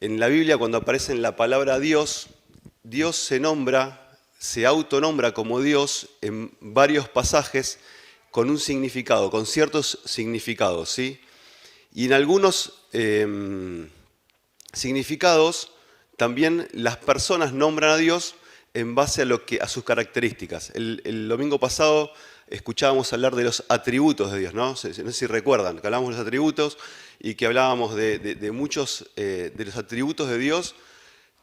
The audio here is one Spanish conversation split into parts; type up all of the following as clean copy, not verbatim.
En la Biblia, cuando aparece en la palabra Dios, Dios se autonombra como Dios en varios pasajes con un significado, con ciertos significados, ¿sí? Y en algunos significados también las personas nombran a Dios en base a sus características. El domingo pasado escuchábamos hablar de los atributos de Dios, ¿no? No sé si recuerdan, que hablábamos de los atributos y que hablábamos de muchos de los atributos de Dios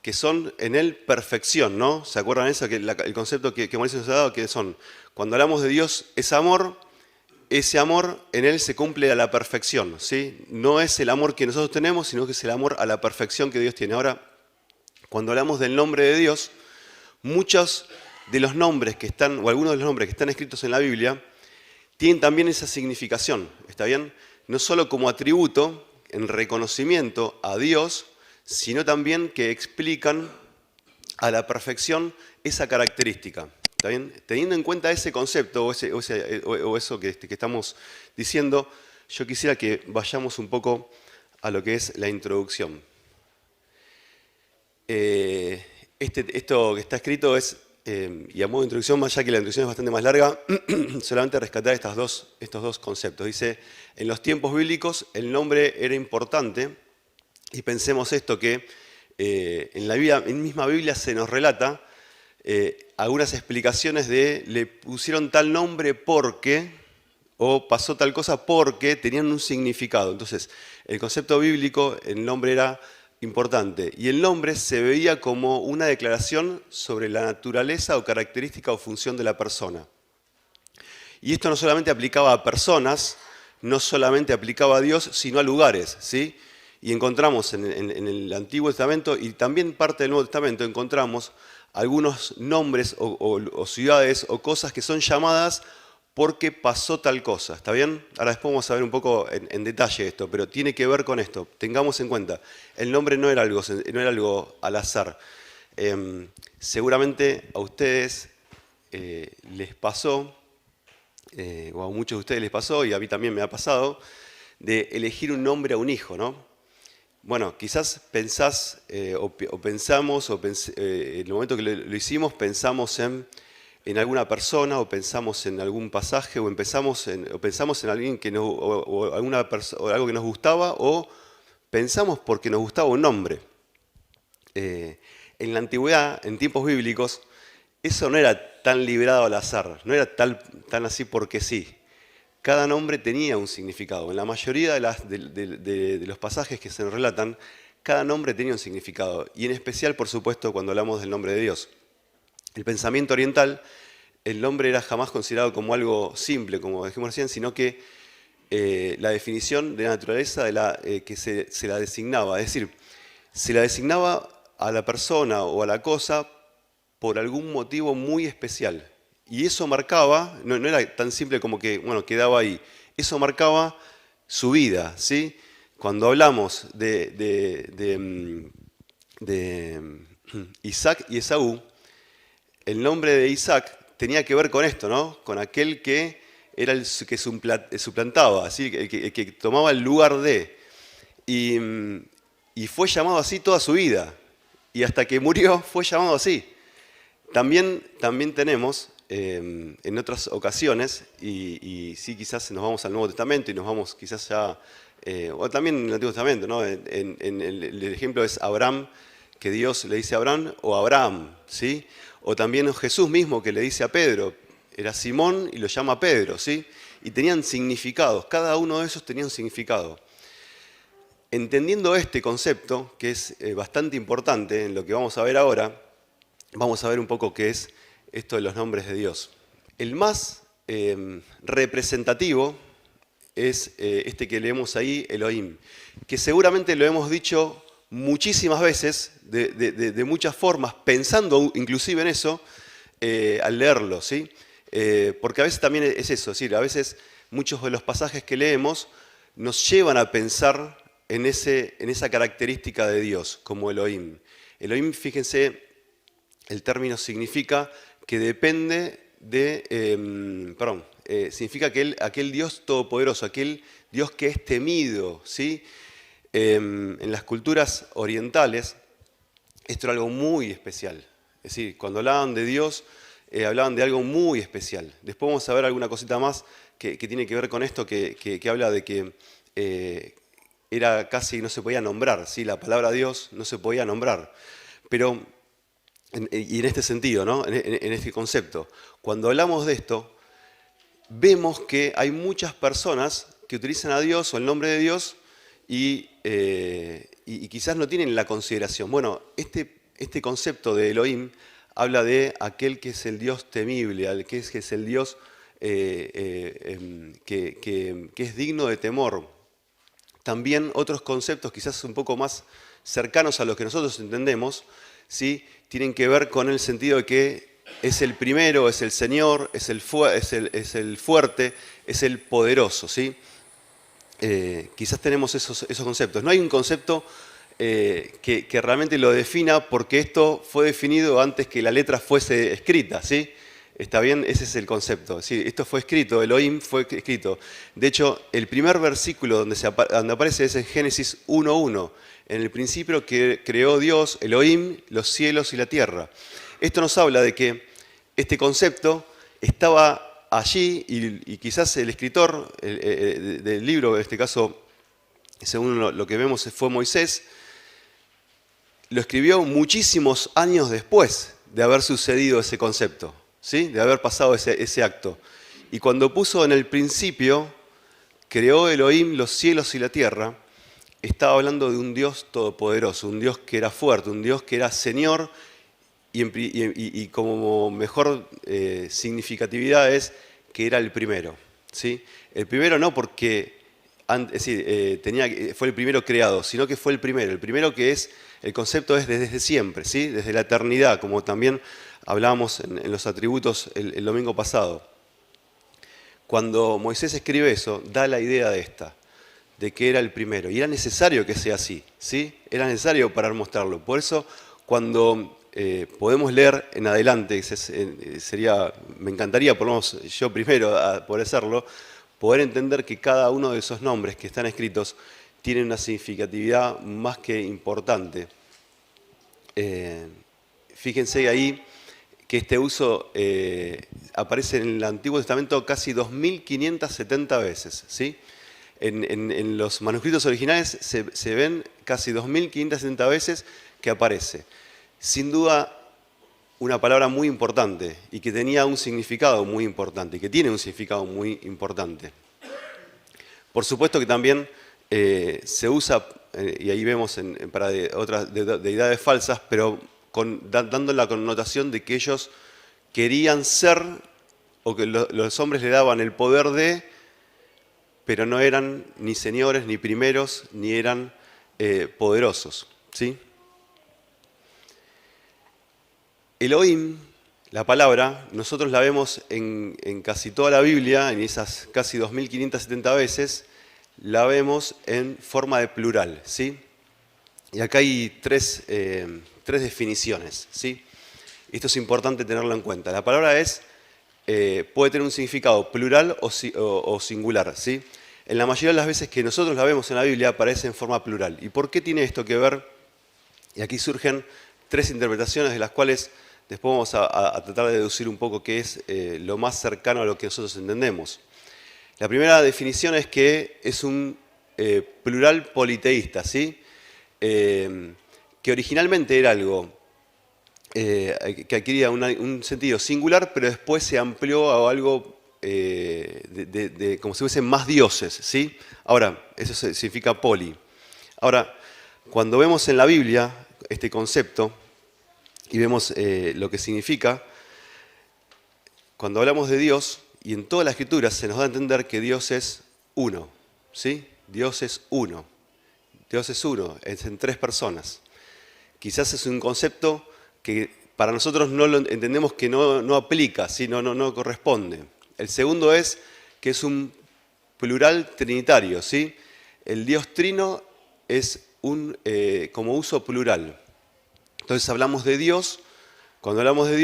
que son en él perfección, ¿no? ¿Se acuerdan eso? Que el concepto que Mauricio nos ha dado, que son, cuando hablamos de Dios es amor, ese amor en él se cumple a la perfección, ¿sí? No es el amor que nosotros tenemos, sino que es el amor a la perfección que Dios tiene. Ahora, cuando hablamos del nombre de Dios, muchos de los nombres que están, o algunos de los nombres que están escritos en la Biblia, tienen también esa significación, ¿está bien? No solo como atributo, en reconocimiento a Dios, sino también que explican a la perfección esa característica. ¿Está bien? Teniendo en cuenta ese concepto o eso que estamos diciendo, yo quisiera que vayamos un poco a lo que es la introducción. Esto que está escrito es, y a modo de introducción, más allá que la introducción es bastante más larga, solamente rescatar estos dos conceptos. Dice, en los tiempos bíblicos el nombre era importante, y pensemos esto que en la misma Biblia se nos relata algunas explicaciones de le pusieron tal nombre porque, o pasó tal cosa porque tenían un significado. Entonces, el concepto bíblico, el nombre era importante. Y el nombre se veía como una declaración sobre la naturaleza o característica o función de la persona. Y esto no solamente aplicaba a personas, no solamente aplicaba a Dios, sino a lugares, ¿sí? Y encontramos en el Antiguo Testamento y también parte del Nuevo Testamento, encontramos algunos nombres o ciudades o cosas que son llamadas porque pasó tal cosa, ¿está bien? Ahora después vamos a ver un poco en detalle esto, pero tiene que ver con esto. Tengamos en cuenta, el nombre no era algo al azar. Seguramente a ustedes les pasó, o a muchos de ustedes les pasó, y a mí también me ha pasado, de elegir un nombre a un hijo, ¿no? Bueno, quizás pensás pensamos, en el momento que lo hicimos, pensamos en alguna persona, o pensamos en algún pasaje, o pensamos en alguien o algo que nos gustaba, o pensamos porque nos gustaba un nombre. En la antigüedad, en tiempos bíblicos, eso no era tan librado al azar, no era tan así porque sí. Cada nombre tenía un significado. En la mayoría de los pasajes que se nos relatan, cada nombre tenía un significado. Y en especial, por supuesto, cuando hablamos del nombre de Dios. El pensamiento oriental, el nombre era jamás considerado como algo simple, como dijimos recién, sino que la definición de naturaleza que se la designaba. Es decir, se la designaba a la persona o a la cosa por algún motivo muy especial. Y eso marcaba, no era tan simple como que, bueno, quedaba ahí. Eso marcaba su vida, ¿sí? Cuando hablamos de Isaac y Esaú, el nombre de Isaac tenía que ver con esto, ¿no? Con aquel que era el que suplantaba, ¿sí? El que tomaba el lugar de. Y fue llamado así toda su vida. Y hasta que murió fue llamado así. También tenemos en otras ocasiones, y sí quizás nos vamos al Nuevo Testamento y nos vamos quizás ya, o también en el Antiguo Testamento, ¿no? El ejemplo es Abraham, que Dios le dice a Abraham, o Abraham, ¿sí? O también Jesús mismo que le dice a Pedro, era Simón y lo llama Pedro, ¿sí? Y tenían significados, cada uno de esos tenía un significado. Entendiendo este concepto, que es bastante importante en lo que vamos a ver ahora, vamos a ver un poco qué es esto de los nombres de Dios. El más representativo es este que leemos ahí, Elohim, que seguramente lo hemos dicho muchísimas veces, de muchas formas, pensando inclusive en eso, al leerlo, ¿sí? Porque a veces también es eso, ¿sí? A veces muchos de los pasajes que leemos nos llevan a pensar en esa característica de Dios, como Elohim. Elohim, fíjense, el término significa que depende significa aquel Dios todopoderoso, aquel Dios que es temido, ¿sí? En las culturas orientales, esto era algo muy especial. Es decir, cuando hablaban de Dios, hablaban de algo muy especial. Después vamos a ver alguna cosita más que tiene que ver con esto, que habla de que era casi, no se podía nombrar, ¿sí? La palabra Dios no se podía nombrar. Pero, y en este sentido, ¿no? En este concepto, cuando hablamos de esto, vemos que hay muchas personas que utilizan a Dios o el nombre de Dios y quizás no tienen la consideración. Bueno, este concepto de Elohim habla de aquel que es el Dios temible, que es el Dios que es digno de temor. También otros conceptos quizás un poco más cercanos a los que nosotros entendemos, ¿sí? Tienen que ver con el sentido de que es el primero, es el Señor, es el fuerte, es el poderoso, ¿sí? Quizás tenemos esos conceptos. No hay un concepto que realmente lo defina, porque esto fue definido antes que la letra fuese escrita, ¿sí? ¿Está bien? Ese es el concepto. Sí, esto fue escrito, Elohim fue escrito. De hecho, el primer versículo donde aparece es en Génesis 1:1. En el principio que creó Dios, Elohim, los cielos y la tierra. Esto nos habla de que este concepto estaba allí y quizás el escritor del libro, en este caso, según lo que vemos, fue Moisés, lo escribió muchísimos años después de haber sucedido ese concepto, ¿sí? De haber pasado ese acto. Y cuando puso en el principio, creó Elohim los cielos y la tierra, estaba hablando de un Dios todopoderoso, un Dios que era fuerte, un Dios que era Señor, y como mejor significatividad es que era el primero, ¿sí? El primero no porque es decir, fue el primero creado, sino que fue el primero que es, el concepto es desde siempre, ¿sí? Desde la eternidad, como también hablábamos en los atributos el domingo pasado. Cuando Moisés escribe eso, da la idea de que era el primero, y era necesario que sea así, ¿sí? Era necesario para mostrarlo. Por eso, cuando podemos leer en adelante, me encantaría, por lo menos yo primero, poder hacerlo, poder entender que cada uno de esos nombres que están escritos tiene una significatividad más que importante. Fíjense ahí que este uso aparece en el Antiguo Testamento casi 2.570 veces, ¿sí? En los manuscritos originales se ven casi 2.570 veces que aparece. Sin duda, una palabra muy importante y que tenía un significado muy importante y que tiene un significado muy importante. Por supuesto que también se usa, y ahí vemos para otras deidades falsas, pero dando la connotación de que ellos querían ser, o que los hombres le daban el poder de, pero no eran ni señores, ni primeros, ni eran poderosos, ¿sí? Elohim, la palabra, nosotros la vemos en casi toda la Biblia, en esas casi 2.570 veces, la vemos en forma de plural, ¿sí? Y acá hay tres definiciones, ¿sí? Esto es importante tenerlo en cuenta. La palabra puede tener un significado plural o singular, ¿sí? En la mayoría de las veces que nosotros la vemos en la Biblia aparece en forma plural. ¿Y por qué tiene esto que ver? Y aquí surgen tres interpretaciones de las cuales después vamos a tratar de deducir un poco qué es lo más cercano a lo que nosotros entendemos. La primera definición es que es un plural politeísta, ¿sí? Que originalmente era algo que adquiría un sentido singular, pero después se amplió a algo como si fuesen más dioses, ¿sí? Ahora, eso significa poli. Ahora, cuando vemos en la Biblia este concepto y vemos lo que significa, cuando hablamos de Dios, y en toda la Escritura se nos da a entender que Dios es uno, ¿sí? Dios es uno. Dios es uno, es en tres personas. Quizás es un concepto que para nosotros no lo entendemos, que no aplica, ¿sí? No corresponde. El segundo es que es un plural trinitario, ¿sí? El Dios trino es como uso plural. Entonces hablamos de Dios, cuando hablamos de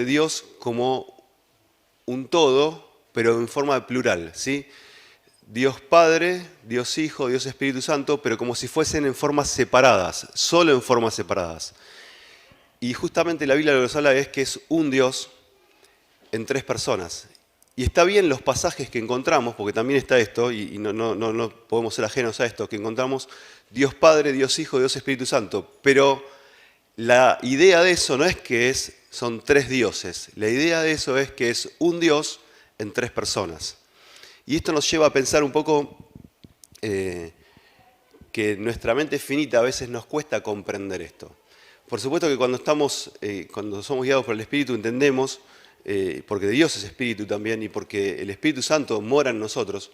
Dios como un todo, pero en forma plural, ¿sí? Dios Padre, Dios Hijo, Dios Espíritu Santo, pero como si fuesen en formas separadas, solo en formas separadas. Y justamente la Biblia lo que nos habla es que es un Dios en tres personas. Y está bien los pasajes que encontramos, porque también está esto, y no podemos ser ajenos a esto, que encontramos Dios Padre, Dios Hijo, Dios Espíritu Santo. Pero la idea de eso no es que son tres dioses. La idea de eso es que es un Dios en tres personas. Y esto nos lleva a pensar un poco que nuestra mente finita a veces nos cuesta comprender esto. Por supuesto que cuando somos guiados por el Espíritu entendemos, porque Dios es Espíritu también y porque el Espíritu Santo mora en nosotros,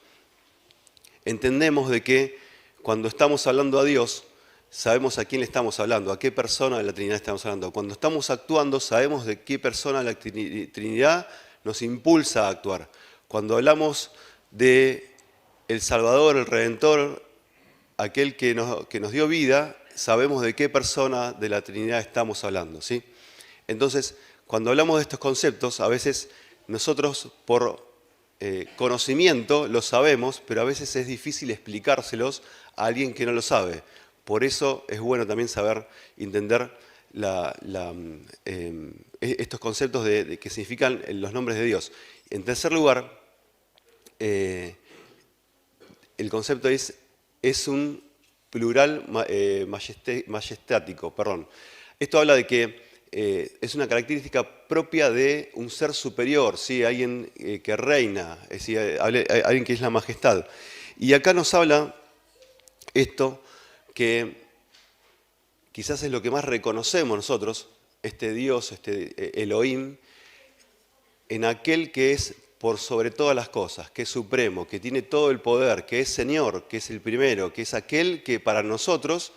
entendemos de que cuando estamos hablando a Dios, sabemos a quién le estamos hablando, a qué persona de la Trinidad estamos hablando. Cuando estamos actuando, sabemos de qué persona de la Trinidad nos impulsa a actuar. Cuando hablamos de el Salvador, el Redentor, aquel que nos dio vida, sabemos de qué persona de la Trinidad estamos hablando, ¿sí? Entonces, cuando hablamos de estos conceptos, a veces nosotros por conocimiento lo sabemos, pero a veces es difícil explicárselos a alguien que no lo sabe. Por eso es bueno también saber entender estos conceptos de que significan los nombres de Dios. En tercer lugar, el concepto es un plural majestático. Esto habla de que es una característica propia de un ser superior, ¿sí? Alguien que reina, es decir, alguien que es la majestad. Y acá nos habla esto que quizás es lo que más reconocemos nosotros, este Dios, este Elohim, en aquel que es por sobre todas las cosas, que es supremo, que tiene todo el poder, que es Señor, que es el primero, que es aquel que para nosotros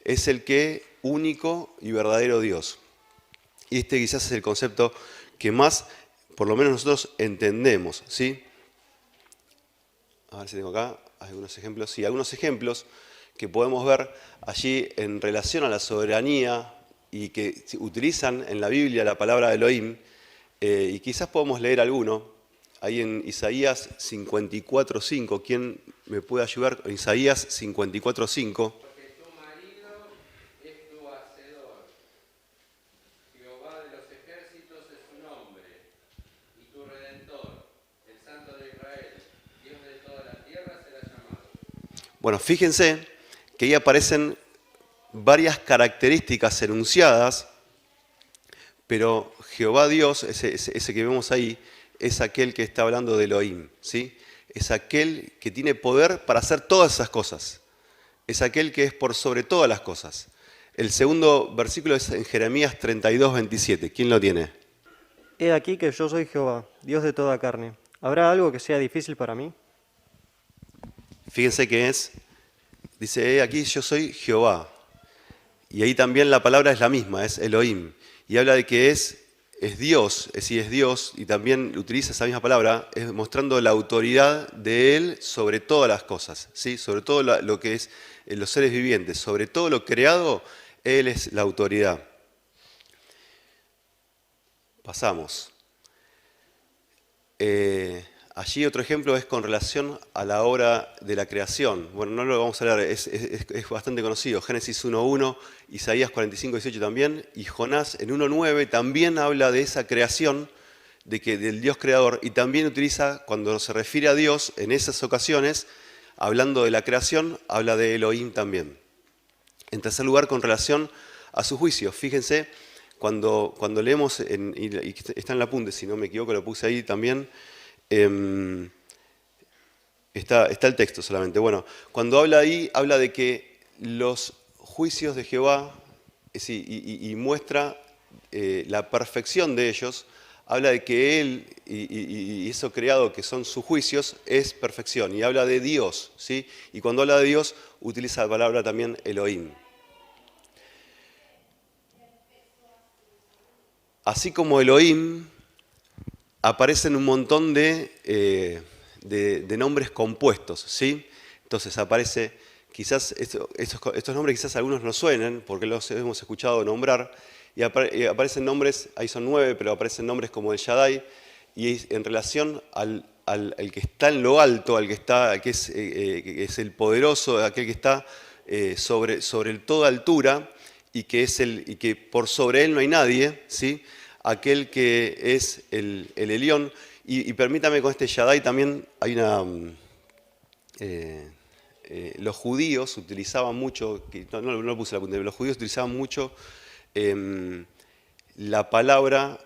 es el que único y verdadero Dios. Y este quizás es el concepto que más, por lo menos nosotros entendemos, ¿sí? A ver si tengo acá algunos ejemplos. Sí, algunos ejemplos que podemos ver allí en relación a la soberanía y que utilizan en la Biblia la palabra Elohim, y quizás podemos leer alguno. Ahí en Isaías 54:5, ¿quién me puede ayudar? Isaías 54:5. Porque tu marido es tu hacedor, Jehová de los ejércitos es su nombre, y tu redentor, el Santo de Israel, Dios de toda la tierra será llamado. Bueno, fíjense que ahí aparecen varias características enunciadas, pero Jehová Dios, ese que vemos ahí, es aquel que está hablando de Elohim, ¿sí? Es aquel que tiene poder para hacer todas esas cosas. Es aquel que es por sobre todas las cosas. El segundo versículo es en Jeremías 32:27. ¿Quién lo tiene? He aquí que yo soy Jehová, Dios de toda carne. ¿Habrá algo que sea difícil para mí? Fíjense que dice, he aquí yo soy Jehová. Y ahí también la palabra es la misma, es Elohim. Y habla de que es Dios, es decir, es Dios, y también utiliza esa misma palabra, es mostrando la autoridad de Él sobre todas las cosas, ¿sí? Sobre todo lo que es los seres vivientes, sobre todo lo creado, Él es la autoridad. Pasamos. Allí otro ejemplo es con relación a la obra de la creación. Bueno, no lo vamos a leer, es bastante conocido. Génesis 1:1, Isaías 45:18 también, y Jonás en 1:9 también habla de esa creación, del Dios creador, y también utiliza, cuando se refiere a Dios, en esas ocasiones, hablando de la creación, habla de Elohim también. En tercer lugar, con relación a su juicio. Fíjense, cuando leemos, y está en el apunte, si no me equivoco, lo puse ahí también, está el texto solamente. Bueno, cuando habla ahí, habla de que los juicios de Jehová, y muestra la perfección de ellos, habla de que Él y eso creado que son sus juicios es perfección, y habla de Dios, ¿sí? Y cuando habla de Dios, utiliza la palabra también Elohim. Así como Elohim, aparecen un montón de nombres compuestos, ¿sí? Entonces aparece, quizás estos nombres quizás algunos no suenen, porque los hemos escuchado nombrar, y aparecen nombres, ahí son 9, pero aparecen nombres como el Shaddai, y en relación al que está en lo alto, al que es el poderoso, aquel que está sobre toda altura y que por sobre él no hay nadie, ¿sí? Aquel que es el Elión. Y permítame, con este Shaddai también hay una... los judíos utilizaban mucho, no lo puse la punta, pero los judíos utilizaban mucho la palabra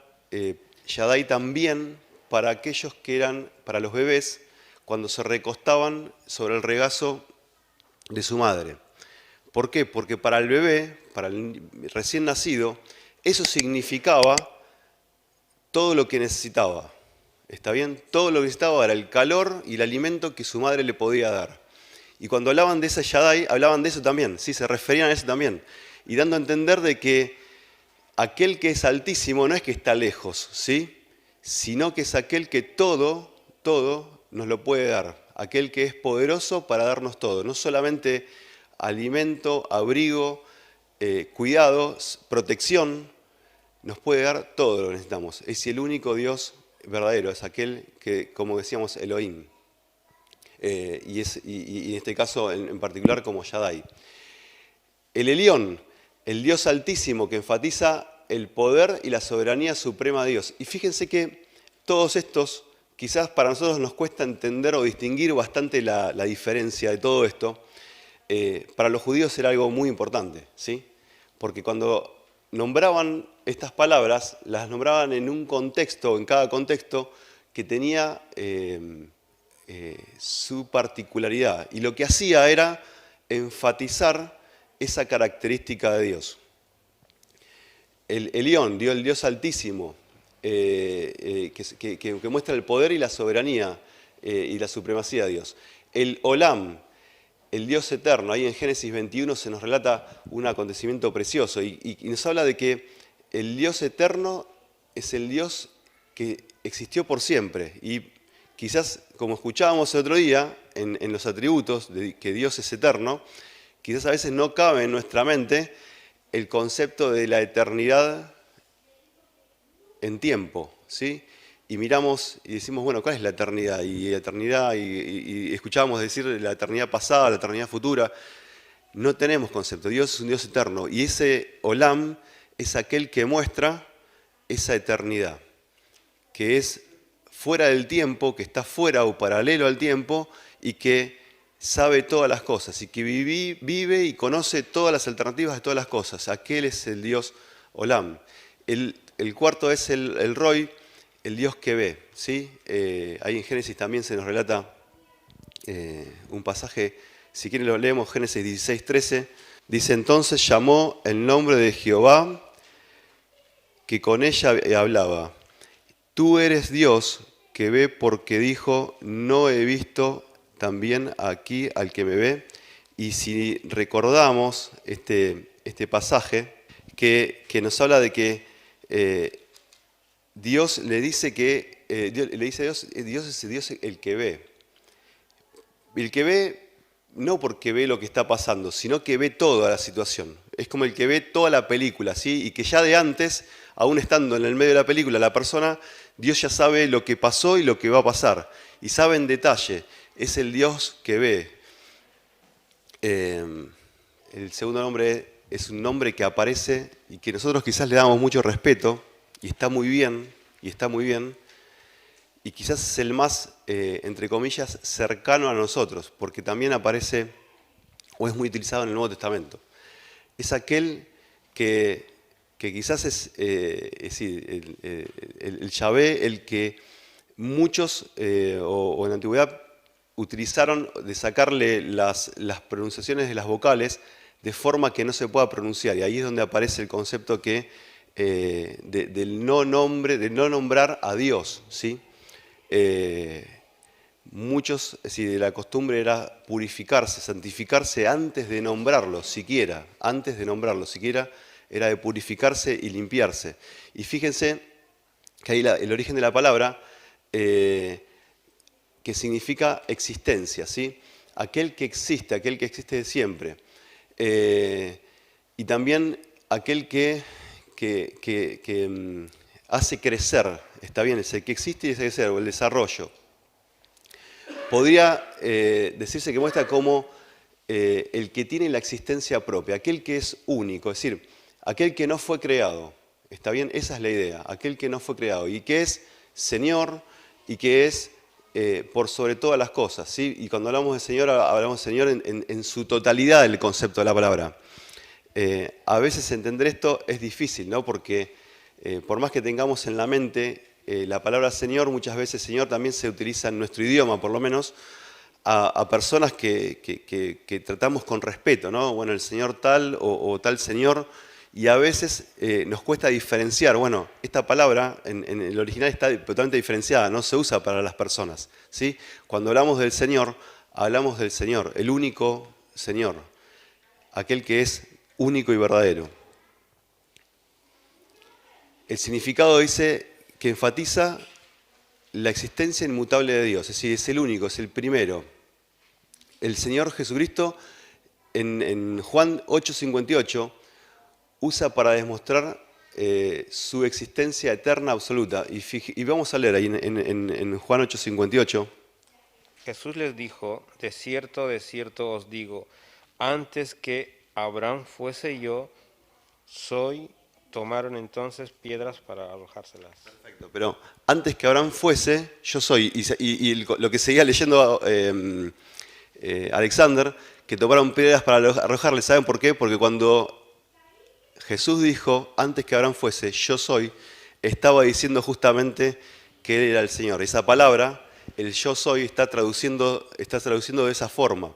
Shaddai también para aquellos que eran, para los bebés, cuando se recostaban sobre el regazo de su madre. ¿Por qué? Porque para el bebé, para el recién nacido, eso significaba todo lo que necesitaba. ¿Está bien? Todo lo que necesitaba era el calor y el alimento que su madre le podía dar. Y cuando hablaban de ese Shaddai, hablaban de eso también, ¿sí? Se referían a eso también. Y dando a entender de que aquel que es altísimo no es que está lejos, ¿sí? Sino que es aquel que todo nos lo puede dar. Aquel que es poderoso para darnos todo. No solamente alimento, abrigo, cuidado, protección, nos puede dar todo lo que necesitamos. Es el único Dios verdadero, es aquel que, como decíamos, Elohim. Y en este caso en particular como Shaddai. El Elión, el Dios altísimo que enfatiza el poder y la soberanía suprema de Dios. Y fíjense que todos estos, quizás para nosotros nos cuesta entender o distinguir bastante la diferencia de todo esto. Para los judíos era algo muy importante, ¿sí? Porque cuando nombraban estas palabras, las nombraban en un contexto, en cada contexto, que tenía su particularidad. Y lo que hacía era enfatizar esa característica de Dios. El Elión, el Dios altísimo, que muestra el poder y la soberanía y la supremacía de Dios. El Olam, el Dios eterno. Ahí en Génesis 21 se nos relata un acontecimiento precioso y nos habla de que el Dios eterno es el Dios que existió por siempre. Y quizás, como escuchábamos el otro día, en los atributos de que Dios es eterno, quizás a veces no cabe en nuestra mente el concepto de la eternidad en tiempo, ¿sí? Y miramos y decimos, bueno, ¿cuál es la eternidad? Y escuchábamos decir la eternidad pasada, la eternidad futura. No tenemos concepto. Dios es un Dios eterno. Y ese Olam es aquel que muestra esa eternidad, que es fuera del tiempo, que está fuera o paralelo al tiempo y que sabe todas las cosas y que vive y conoce todas las alternativas de todas las cosas. Aquel es el Dios Olam. El cuarto es el Roy, el Dios que ve, ¿sí? Ahí en Génesis también se nos relata un pasaje, si quieren lo leemos, Génesis 16:13. Dice, entonces llamó el nombre de Jehová, que con ella hablaba. Tú eres Dios que ve, porque dijo, no he visto también aquí al que me ve. Y si recordamos este pasaje que nos habla de que Dios le dice que le dice a Dios es Dios el que ve. El que ve no porque ve lo que está pasando, sino que ve toda la situación. Es como el que ve toda la película, ¿sí? Y que ya de antes, aún estando en el medio de la película, la persona, Dios ya sabe lo que pasó y lo que va a pasar. Y sabe en detalle. Es el Dios que ve. El segundo nombre es un nombre que aparece y que nosotros quizás le damos mucho respeto, y está muy bien, y quizás es el más, entre comillas, cercano a nosotros, porque también aparece, o es muy utilizado en el Nuevo Testamento. Es aquel que quizás es el Yahvé, el que muchos, o en la antigüedad, utilizaron de sacarle las pronunciaciones de las vocales de forma que no se pueda pronunciar. Y ahí es donde aparece el concepto del no nombrar a Dios, ¿sí? Muchos, de la costumbre era purificarse, santificarse antes de nombrarlo, siquiera era de purificarse y limpiarse. Y fíjense que ahí el origen de la palabra, que significa existencia, ¿sí? Aquel que existe de siempre. Y también aquel que hace crecer, está bien, es el que existe y hace crecer, o el desarrollo. podría decirse que muestra como el que tiene la existencia propia, aquel que es único, es decir, aquel que no fue creado. ¿Está bien? Esa es la idea, aquel que no fue creado y que es Señor y que es por sobre todas las cosas, ¿sí? Y cuando hablamos de Señor, hablamos de Señor en su totalidad del concepto de la palabra. A veces entender esto es difícil, ¿no? Porque por más que tengamos en la mente la palabra Señor, muchas veces Señor también se utiliza en nuestro idioma, por lo menos, a personas que tratamos con respeto, ¿no? Bueno, el Señor tal o tal Señor, y a veces nos cuesta diferenciar. Bueno, esta palabra en el original está totalmente diferenciada, no se usa para las personas, ¿sí? Cuando hablamos del Señor, hablamos del Señor, el único Señor, aquel que es único y verdadero. El significado dice que enfatiza la existencia inmutable de Dios, es decir, es el único, es el primero. El Señor Jesucristo en Juan 8:58 usa para demostrar su existencia eterna absoluta. Y vamos a leer ahí en Juan 8:58. Jesús les dijo, de cierto os digo, antes que Abraham fuese yo, soy. Tomaron entonces piedras para arrojárselas. Perfecto, pero antes que Abraham fuese, yo soy. Y lo que seguía leyendo Alexander, que tomaron piedras para arrojarle. ¿Saben por qué? Porque cuando Jesús dijo, antes que Abraham fuese, yo soy, estaba diciendo justamente que Él era el Señor. Esa palabra, el yo soy, está traduciendo de esa forma.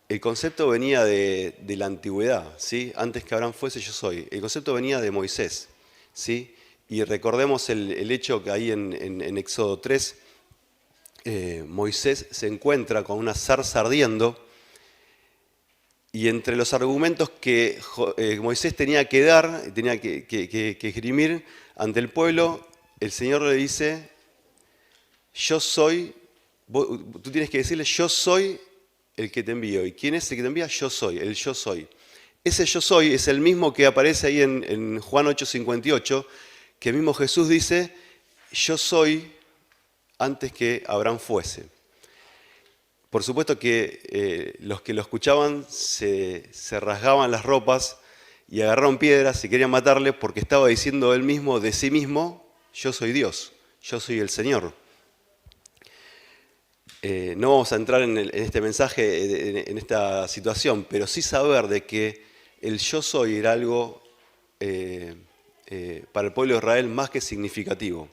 El concepto venía de la antigüedad, ¿sí? Antes que Abraham fuese, yo soy. El concepto venía de Moisés, ¿sí? Y recordemos el hecho que ahí en Éxodo 3, Moisés se encuentra con una zarza ardiendo, y entre los argumentos que Moisés tenía que dar, tenía que esgrimir ante el pueblo, el Señor le dice, yo soy, tú tienes que decirle, yo soy el que te envío. ¿Y quién es el que te envía? Yo soy, el yo soy. Ese yo soy es el mismo que aparece ahí en Juan 8:58, que mismo Jesús dice, yo soy antes que Abraham fuese. Por supuesto que los que lo escuchaban se rasgaban las ropas y agarraron piedras y querían matarle porque estaba diciendo él mismo de sí mismo, yo soy Dios, yo soy el Señor. No vamos a entrar en este mensaje, en esta situación, pero sí saber de que el yo soy era algo para el pueblo de Israel más que significativo.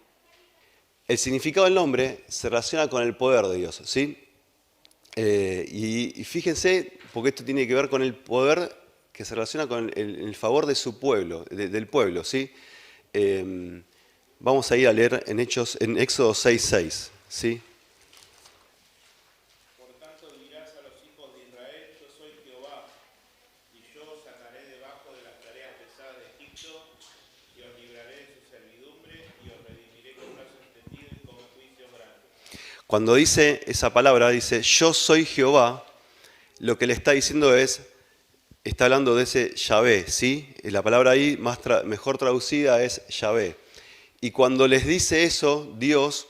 El significado del nombre se relaciona con el poder de Dios, ¿sí? Y fíjense, porque esto tiene que ver con el poder que se relaciona con el favor de su pueblo, del pueblo, ¿sí? Vamos a ir a leer en Éxodo 6:6, ¿sí? Cuando dice esa palabra, dice, yo soy Jehová, lo que le está diciendo está hablando de ese Yahvé, ¿sí? La palabra ahí mejor traducida es Yahvé. Y cuando les dice eso, Dios,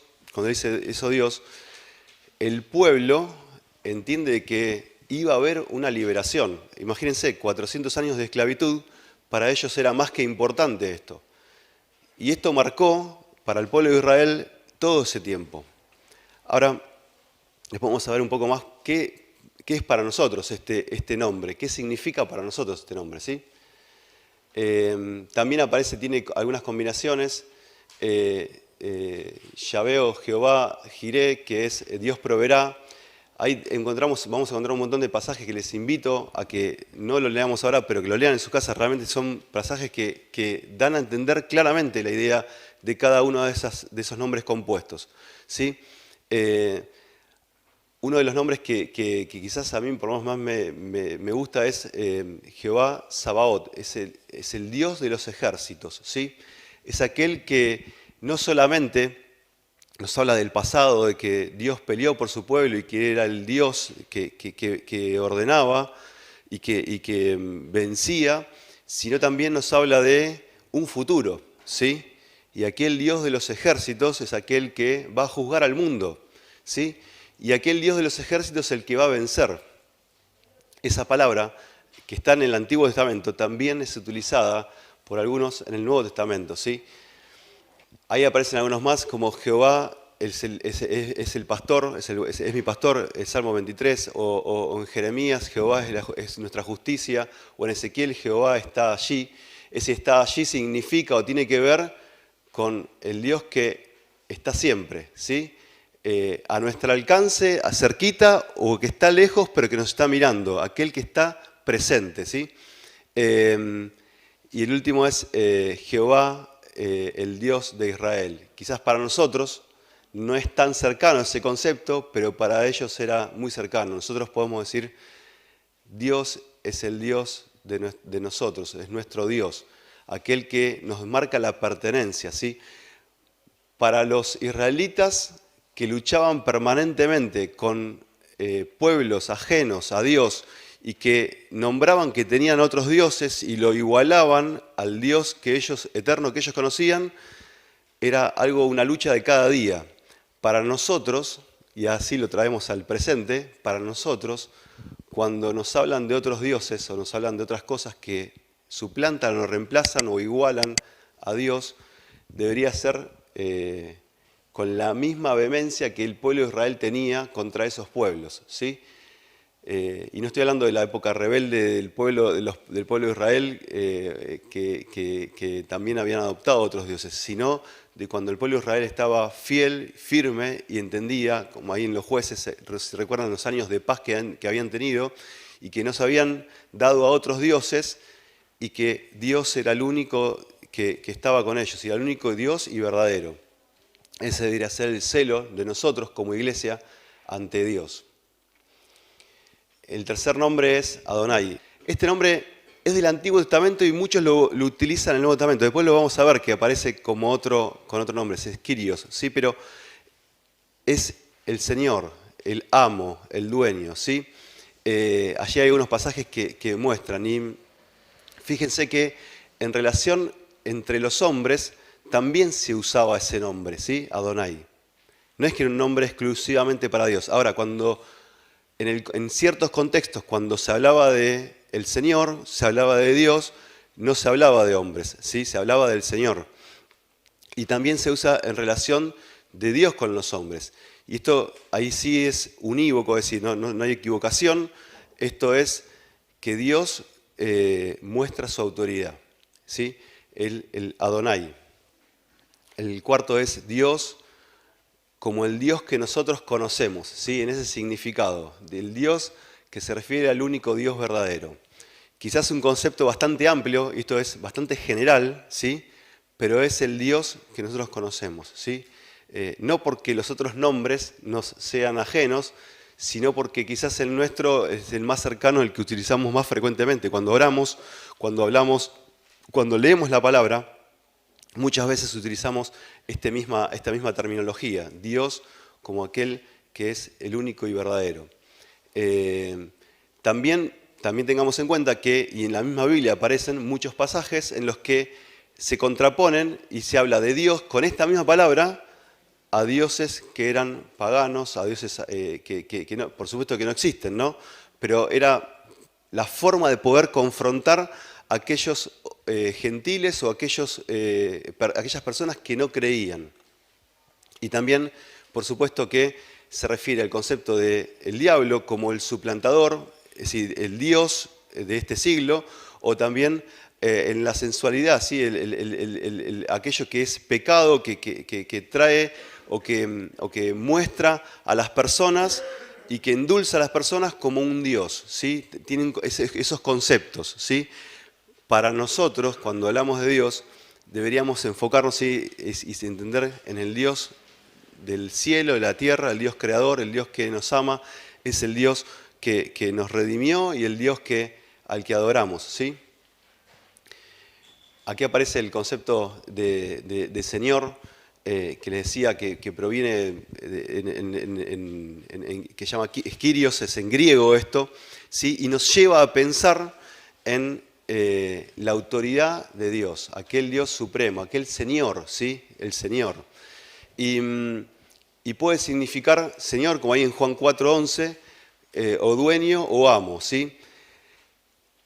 el pueblo entiende que iba a haber una liberación. Imagínense, 400 años de esclavitud, para ellos era más que importante esto. Y esto marcó para el pueblo de Israel todo ese tiempo. Ahora, les vamos a ver un poco más qué es para nosotros este nombre, qué significa para nosotros este nombre, ¿sí? También tiene algunas combinaciones, Yahvé o Jehová Jiré, que es Dios proveerá. Ahí vamos a encontrar un montón de pasajes que les invito a que no lo leamos ahora, pero que lo lean en sus casas. Realmente son pasajes que dan a entender claramente la idea de cada uno de esos nombres compuestos, ¿sí? Uno de los nombres que quizás a mí por lo menos más me gusta es Jehová Sabaoth, es el Dios de los ejércitos, ¿sí? Es aquel que no solamente nos habla del pasado, de que Dios peleó por su pueblo y que era el Dios que ordenaba y que vencía, sino también nos habla de un futuro, ¿sí? Y aquel Dios de los ejércitos es aquel que va a juzgar al mundo, ¿sí? Y aquel Dios de los ejércitos es el que va a vencer. Esa palabra que está en el Antiguo Testamento también es utilizada por algunos en el Nuevo Testamento, ¿sí? Ahí aparecen algunos más como Jehová es el pastor, es mi pastor, el Salmo 23, o en Jeremías Jehová es nuestra justicia, o en Ezequiel Jehová está allí. Ese está allí significa o tiene que ver con el Dios que está siempre, ¿sí? A nuestro alcance, cerquita, o que está lejos pero que nos está mirando, aquel que está presente, ¿sí? Y el último es Jehová, el Dios de Israel. Quizás para nosotros no es tan cercano ese concepto, pero para ellos era muy cercano. Nosotros podemos decir, Dios es el Dios de nosotros, es nuestro Dios, aquel que nos marca la pertenencia, ¿sí? Para los israelitas que luchaban permanentemente con pueblos ajenos a Dios y que nombraban que tenían otros dioses y lo igualaban al Dios eterno que ellos conocían, era una lucha de cada día. Para nosotros, y así lo traemos al presente, para nosotros, cuando nos hablan de otros dioses o nos hablan de otras cosas que suplantan o reemplazan o igualan a Dios, debería ser con la misma vehemencia que el pueblo de Israel tenía contra esos pueblos, ¿sí? Y no estoy hablando de la época rebelde del pueblo de Israel que también habían adoptado otros dioses, sino de cuando el pueblo de Israel estaba fiel, firme y entendía, como ahí en los jueces, se recuerdan los años de paz que habían tenido y que no se habían dado a otros dioses y que Dios era el único que estaba con ellos, y era el único Dios y verdadero. Ese debería ser el celo de nosotros como iglesia ante Dios. El tercer nombre es Adonai. Este nombre es del Antiguo Testamento y muchos lo utilizan en el Nuevo Testamento. Después lo vamos a ver que aparece con otro nombre, es Kyrios, ¿sí? Pero es el Señor, el amo, el dueño, ¿sí? Allí hay unos pasajes que muestran. Y fíjense que en relación entre los hombres también se usaba ese nombre, ¿sí? Adonai. No es que era un nombre exclusivamente para Dios. Ahora, en ciertos contextos, cuando se hablaba de el Señor, se hablaba de Dios, no se hablaba de hombres, ¿sí? Se hablaba del Señor. Y también se usa en relación de Dios con los hombres. Y esto ahí sí es unívoco, es decir, no hay equivocación. Esto es que Dios muestra su autoridad, ¿sí? El Adonai. El cuarto es Dios como el Dios que nosotros conocemos, ¿sí? En ese significado, del Dios que se refiere al único Dios verdadero. Quizás un concepto bastante amplio, y esto es bastante general, ¿sí? Pero es el Dios que nosotros conocemos, ¿sí? No porque los otros nombres nos sean ajenos, sino porque quizás el nuestro es el más cercano, el que utilizamos más frecuentemente. Cuando oramos, cuando hablamos, cuando leemos la palabra, muchas veces utilizamos esta misma terminología, Dios como aquel que es el único y verdadero. También tengamos en cuenta que, y en la misma Biblia aparecen muchos pasajes en los que se contraponen y se habla de Dios con esta misma palabra a dioses que eran paganos, a dioses que no, por supuesto que no existen, ¿no? Pero era la forma de poder confrontar a aquellos gentiles o aquellas personas que no creían. Y también, por supuesto, que se refiere al concepto del diablo como el suplantador, es decir, el Dios de este siglo, o también en la sensualidad, ¿sí? Aquello que es pecado, que trae o que muestra a las personas y que endulza a las personas como un Dios, ¿sí? Tienen esos conceptos, ¿sí? Para nosotros, cuando hablamos de Dios, deberíamos enfocarnos y entender en el Dios del cielo, de la tierra, el Dios creador, el Dios que nos ama, es el Dios que nos redimió y el Dios al que adoramos, ¿sí? Aquí aparece el concepto de Señor, que les decía que proviene, que se llama Kyrios, es en griego esto, ¿sí? Y nos lleva a pensar en la autoridad de Dios, aquel Dios supremo, aquel Señor, ¿sí? El Señor. Y y puede significar Señor, como hay en Juan 4:11, o dueño o amo, ¿sí?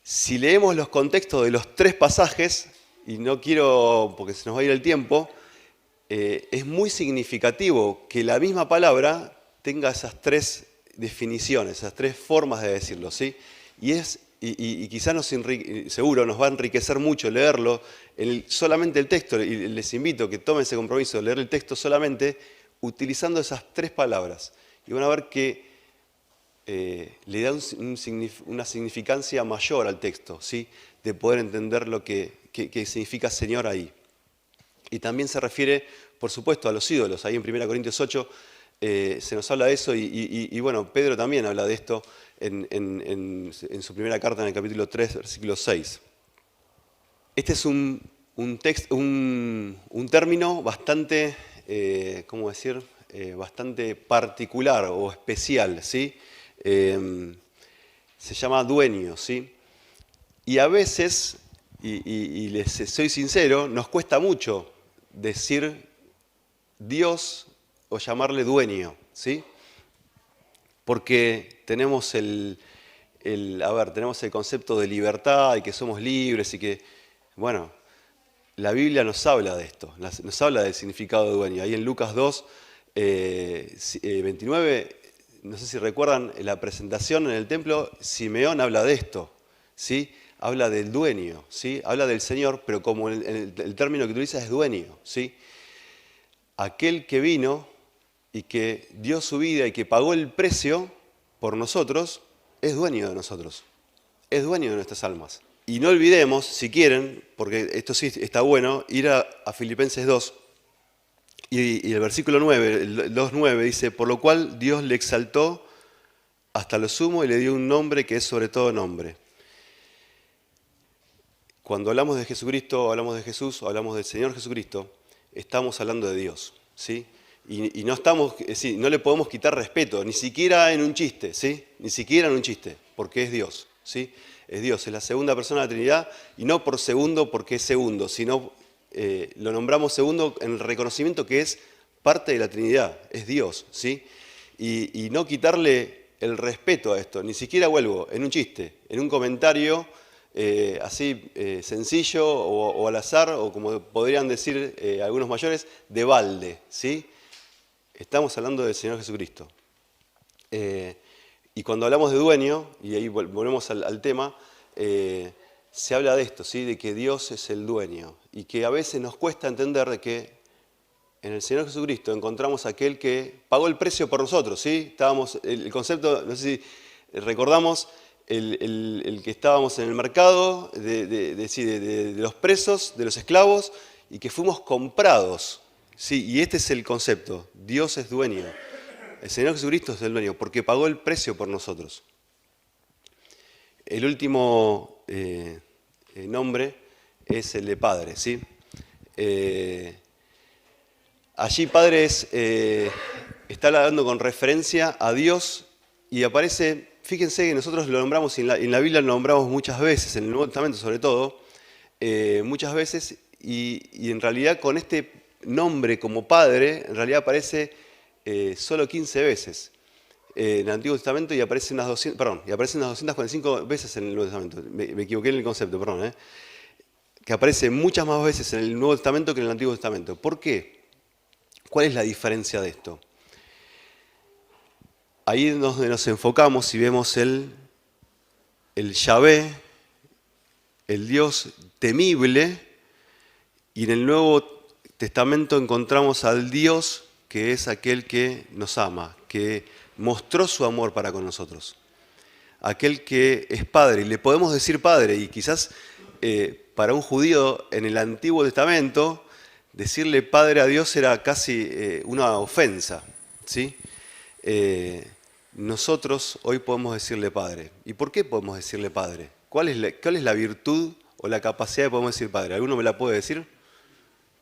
Si leemos los contextos de los tres pasajes, y no quiero, porque se nos va a ir el tiempo, es muy significativo que la misma palabra tenga esas tres definiciones, esas tres formas de decirlo, ¿sí? Y quizás seguro nos va a enriquecer mucho leerlo, solamente el texto, y les invito a que tomen ese compromiso de leer el texto solamente utilizando esas tres palabras. Y van a ver que le da una significancia mayor al texto, ¿sí? De poder entender lo que significa Señor ahí. Y también se refiere, por supuesto, a los ídolos. Ahí en 1 Corintios 8 se nos habla de eso y bueno, Pedro también habla de esto en su primera carta en el capítulo 3, versículo 6. Este es un término bastante, ¿cómo decir? Bastante particular o especial, ¿sí? Se llama dueño, ¿sí? Y a veces, y les soy sincero, nos cuesta mucho decir Dios o llamarle dueño, ¿sí? Porque tenemos tenemos el concepto de libertad y que somos libres y que, bueno, la Biblia nos habla de esto, nos habla del significado de dueño. Ahí en Lucas 2, 29, no sé si recuerdan la presentación en el templo, Simeón habla de esto, ¿sí? Habla del dueño, ¿sí? Habla del Señor, pero como el término que utiliza es dueño, ¿sí? Aquel que vino y que dio su vida y que pagó el precio por nosotros, es dueño de nosotros, es dueño de nuestras almas. Y no olvidemos, si quieren, porque esto sí está bueno, ir a Filipenses 2, y el versículo 9, el 2:9 dice, por lo cual Dios le exaltó hasta lo sumo y le dio un nombre que es sobre todo nombre. Cuando hablamos de Jesucristo, hablamos de Jesús, o hablamos del Señor Jesucristo, estamos hablando de Dios, ¿sí? Y no estamos, sí, no le podemos quitar respeto, ni siquiera en un chiste, ¿sí? Ni siquiera en un chiste, porque es Dios, ¿sí? Es Dios, es la segunda persona de la Trinidad, y no por segundo porque es segundo, sino lo nombramos segundo en el reconocimiento que es parte de la Trinidad, es Dios, ¿sí? Y no quitarle el respeto a esto, ni siquiera vuelvo en un chiste, en un comentario así sencillo o al azar, o como podrían decir algunos mayores, de balde, ¿sí? Estamos hablando del Señor Jesucristo. Y cuando hablamos de dueño, y ahí volvemos al tema, se habla de esto, ¿sí? De que Dios es el dueño, y que a veces nos cuesta entender de que en el Señor Jesucristo encontramos aquel que pagó el precio por nosotros, ¿sí? El concepto, no sé si recordamos, el que estábamos en el mercado de los presos, de los esclavos, y que fuimos comprados, ¿sí? Y este es el concepto, Dios es dueño, el Señor Jesucristo es el dueño, porque pagó el precio por nosotros. El último nombre es el de Padre, ¿sí? Allí Padre está hablando con referencia a Dios y aparece, fíjense que nosotros lo nombramos, en la Biblia lo nombramos muchas veces, en el Nuevo Testamento sobre todo, muchas veces, y en realidad con este nombre como Padre, en realidad aparece solo 15 veces en el Antiguo Testamento y aparece unas 245 veces en el Nuevo Testamento. Me equivoqué en el concepto, perdón. Que aparece muchas más veces en el Nuevo Testamento que en el Antiguo Testamento. ¿Por qué? ¿Cuál es la diferencia de esto? Ahí es donde nos enfocamos y vemos el Yahvé, el Dios temible, y en el Nuevo Testamento encontramos al Dios que es aquel que nos ama, que mostró su amor para con nosotros. Aquel que es Padre, y le podemos decir Padre, y quizás para un judío en el Antiguo Testamento, decirle Padre a Dios era casi una ofensa, ¿sí? Nosotros hoy podemos decirle Padre. ¿Y por qué podemos decirle Padre? ¿Cuál es la virtud o la capacidad de podemos decir Padre? ¿Alguno me la puede decir?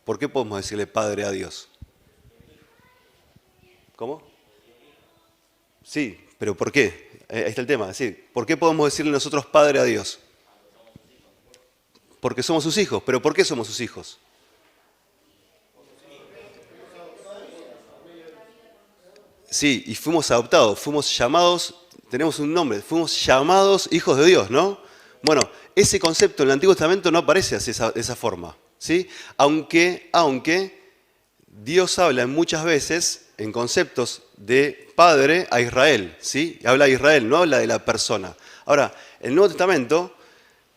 ¿Por qué podemos decirle Padre a Dios? ¿Cómo? Sí, pero ¿por qué? Ahí está el tema. Sí, ¿por qué podemos decirle nosotros Padre a Dios? Porque somos sus hijos. ¿Pero por qué somos sus hijos? Sí, y fuimos adoptados, fuimos llamados, tenemos un nombre, fuimos llamados hijos de Dios, ¿no? Bueno, ese concepto en el Antiguo Testamento no aparece así, de esa forma, ¿sí? Aunque Dios habla muchas veces en conceptos de padre a Israel, ¿sí? Habla de Israel, no habla de la persona. Ahora, en el Nuevo Testamento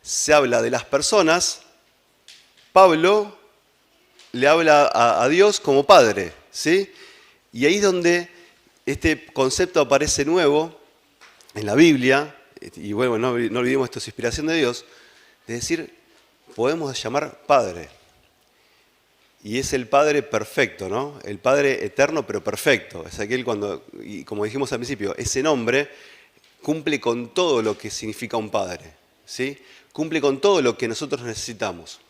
se habla de las personas. Pablo le habla a Dios como padre, ¿sí? Y ahí es donde este concepto aparece nuevo en la Biblia, y bueno, no olvidemos esto, es inspiración de Dios, de decir, podemos llamar Padre. Y es el Padre perfecto, ¿no? El Padre eterno pero perfecto. Es aquel cuando, y como dijimos al principio, ese nombre cumple con todo lo que significa un Padre, ¿sí? Cumple con todo lo que nosotros necesitamos.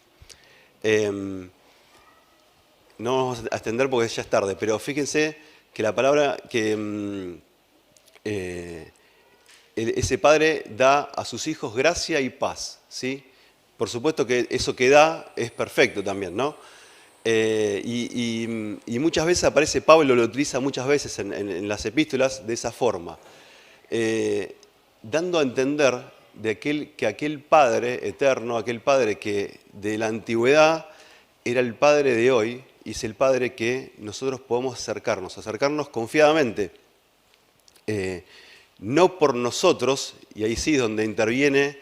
No vamos a extender porque ya es tarde, pero fíjense que la palabra que ese padre da a sus hijos gracia y paz, ¿sí? Por supuesto que eso que da es perfecto también, ¿no? Y muchas veces aparece, Pablo lo utiliza muchas veces en las epístolas de esa forma, dando a entender que aquel Padre eterno, aquel Padre que de la antigüedad era el Padre de hoy, y es el Padre que nosotros podemos acercarnos confiadamente, no por nosotros, y ahí sí es donde interviene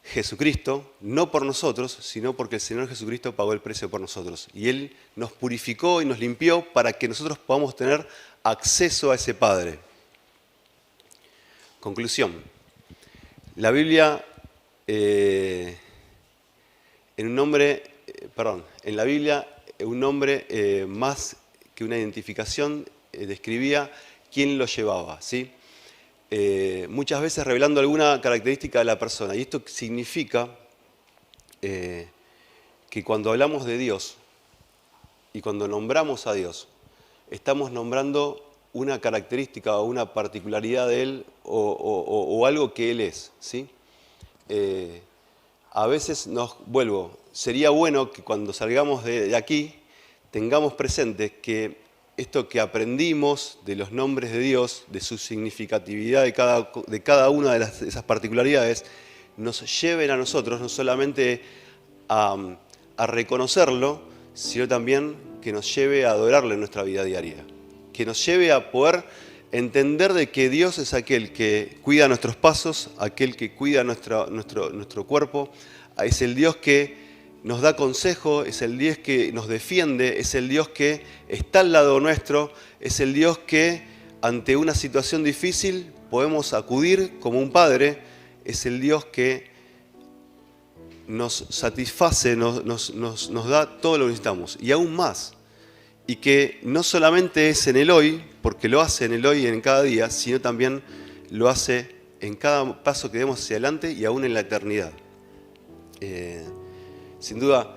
Jesucristo, no por nosotros, sino porque el Señor Jesucristo pagó el precio por nosotros. Y Él nos purificó y nos limpió para que nosotros podamos tener acceso a ese Padre. Conclusión. La Biblia, en la Biblia, un nombre más que una identificación describía quién lo llevaba, ¿sí? Muchas veces revelando alguna característica de la persona. Y esto significa que cuando hablamos de Dios y cuando nombramos a Dios, estamos nombrando una característica o una particularidad de Él o algo que Él es, ¿sí? A veces sería bueno que cuando salgamos de aquí tengamos presente que esto que aprendimos de los nombres de Dios, de su significatividad de cada una de esas particularidades, nos lleven a nosotros no solamente a reconocerlo, sino también que nos lleve a adorarle en nuestra vida diaria. Que nos lleve a poder entender de que Dios es aquel que cuida nuestros pasos, aquel que cuida nuestro cuerpo, es el Dios que nos da consejo, es el Dios que nos defiende, es el Dios que está al lado nuestro, es el Dios que ante una situación difícil podemos acudir como un padre, es el Dios que nos satisface, nos da todo lo que necesitamos y aún más. Y que no solamente es en el hoy, porque lo hace en el hoy y en cada día, sino también lo hace en cada paso que demos hacia adelante y aún en la eternidad. Sin duda,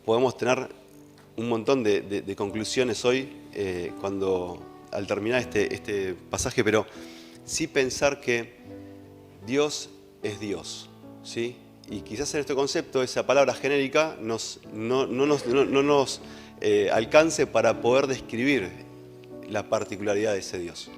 podemos tener un montón de conclusiones hoy al terminar este pasaje, pero sí pensar que Dios es Dios, ¿sí? Y quizás en este concepto, esa palabra genérica no nos alcance para poder describir la particularidad de ese Dios.